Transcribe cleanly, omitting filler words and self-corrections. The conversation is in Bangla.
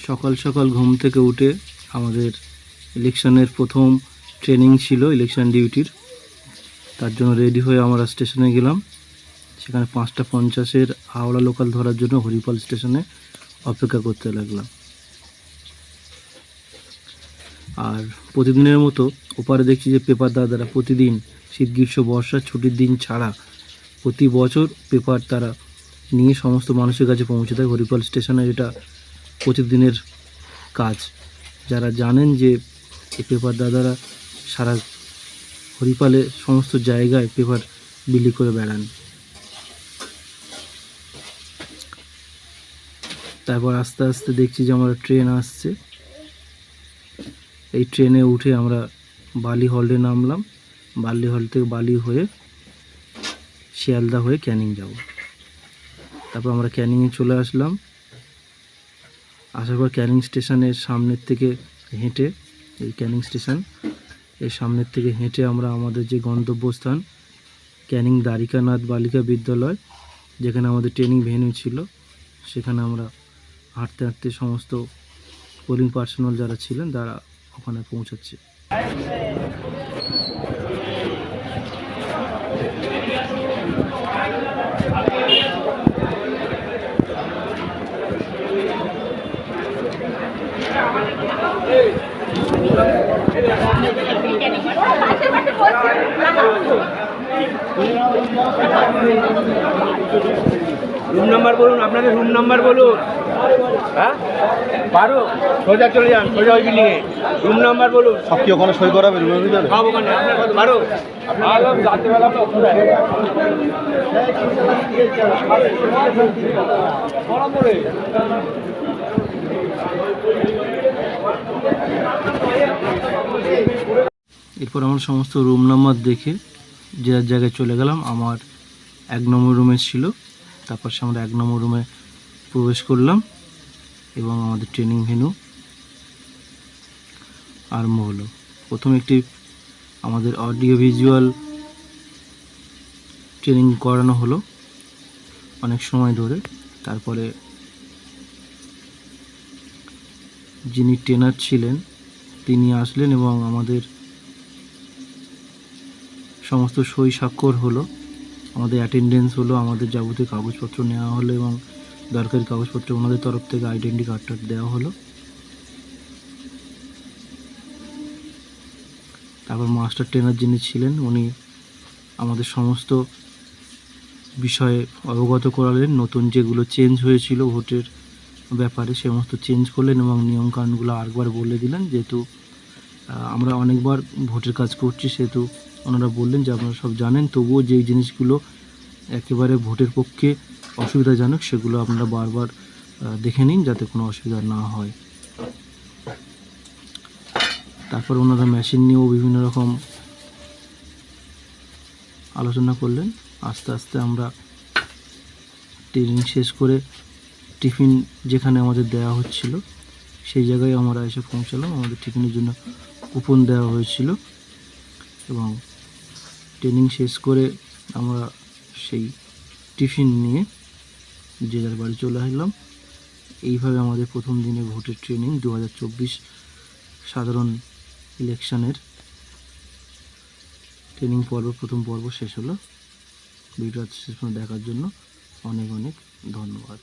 সকাল সকাল ঘুম থেকে উঠে আমাদের ইলেকশনের প্রথম ট্রেনিং ছিল ইলেকশন ডিউটির। তার জন্য রেডি হয়ে আমরা স্টেশনে গেলাম। সেখানে 5:50 হাওড়া লোকাল ধরার জন্য হরিপাল স্টেশনে অপেক্ষা করতে লাগলাম। আর প্রতিদিনের মতো ওপারে দেখছি যে পেপার দাদারা প্রতিদিন শীত গ্রীষ্ম বর্ষা ছুটির দিন ছাড়া প্রতি বছর পেপার তারা নিয়ে সমস্ত মানুষের কাছে পৌঁছে দেয়। হরিপাল স্টেশনের এটা প্রতিদিনের কাজ। যারা জানেন যে এই পেপার দাদারা সারা হরিপালে সমস্ত জায়গায় পেপার বিলি করে বেড়ান। তারপর আস্তে আস্তে দেখছি যে আমরা ট্রেন আসছে। এই ট্রেনে উঠে আমরা বালি হল্টে নামলাম। বালি হল থেকে বালি হয়ে শিয়ালদা হয়ে ক্যানিং যাব। তারপর আমরা ক্যানিংয়ে চলে আসলাম। আসার পর ক্যানিং স্টেশনের সামনের থেকে হেঁটে, এই ক্যানিং স্টেশন এর সামনের থেকে হেঁটে আমরা আমাদের যে গন্তব্যস্থান ক্যানিং দ্বারিকানাথ বালিকা বিদ্যালয়, যেখানে আমাদের ট্রেনিং ভেন্যু ছিল, সেখানে আমরা হাঁটতে হাঁটতে সমস্ত পোলিং পার্সোনাল যারা ছিলেন তারা ওখানে পৌঁছাচ্ছে। রুম নাম্বার বলুন, আপনাদের রুম নাম্বার বলুন। হ্যাঁ 12 সোজা চলে যান, সোজা ওই বিল্ডিংয়ে। রুম নাম্বার বলুন। সব কি ওখানে সই করাবে রুমের ভিতরে? সব ওখানে। আপনার 12 রাত্রেবেলা এরপর আমরা সমস্ত রুম নাম্বার দেখে যে জায়গায় চলে গেলাম। আমার 1 নম্বর রুমে ছিল। তারপর সে আমরা 1 নম্বর রুমে প্রবেশ করলাম এবং আমাদের ট্রেনিং ভেন্যু আরম্ভ হলো। প্রথম একটি আমাদের অডিও ভিজুয়াল ট্রেনিং করানো হলো অনেক সময় ধরে। তারপরে যিনি ট্রেনার ছিলেন তিনি আসলেন এবং আমাদের সমস্ত সই স্বাক্ষর হলো, আমাদের অ্যাটেন্ডেন্স হলো, আমাদের যাবতীয় কাগজপত্র নেওয়া হলো এবং দরকারি কাগজপত্র ওনাদের তরফ থেকে আইডেন্টি কার্ডটা দেওয়া হলো। তারপর মাস্টার ট্রেনার যিনি ছিলেন উনি আমাদের সমস্ত বিষয়ে অবগত করালেন। নতুন যেগুলো চেঞ্জ হয়েছিল ভোটের ব্যাপারে সমস্ত চেঞ্জ করলেন এবং নিয়মকানুনগুলো আরেকবার বলে দিলেন। যেহেতু আমরা অনেকবার ভোটের কাজ করছি সেহেতু ওনারা বললেন যে আপনারা সব জানেন, তবুও যেই জিনিসগুলো একেবারে ভোটের পক্ষে অসুবিধাজনক সেগুলো আপনারা বারবার দেখে নিন যাতে কোনো অসুবিধা না হয়। তারপর ওনারা মেশিন নিয়েও বিভিন্ন রকম আলোচনা করলেন। আস্তে আস্তে আমরা ট্রেনিং শেষ করে টিফিন যেখানে আমাদের দেওয়া হচ্ছিল সেই জায়গায় আমরা এসে পৌঁছালাম। আমাদের টিফিনের জন্য কুপন দেওয়া হয়েছিল এবং ট্রেনিং শেষ করে আমরা সেই টিফিন নিয়ে যে যার বাড়ি চলে আসলাম। এইভাবে আমাদের প্রথম দিনে ভোটের ট্রেনিং 2024 সাধারণ ইলেকশনের ট্রেনিং প্রথম পর্ব শেষ হলো। ভিডিওটা শেষ পর্যন্ত দেখার জন্য অনেক অনেক ধন্যবাদ।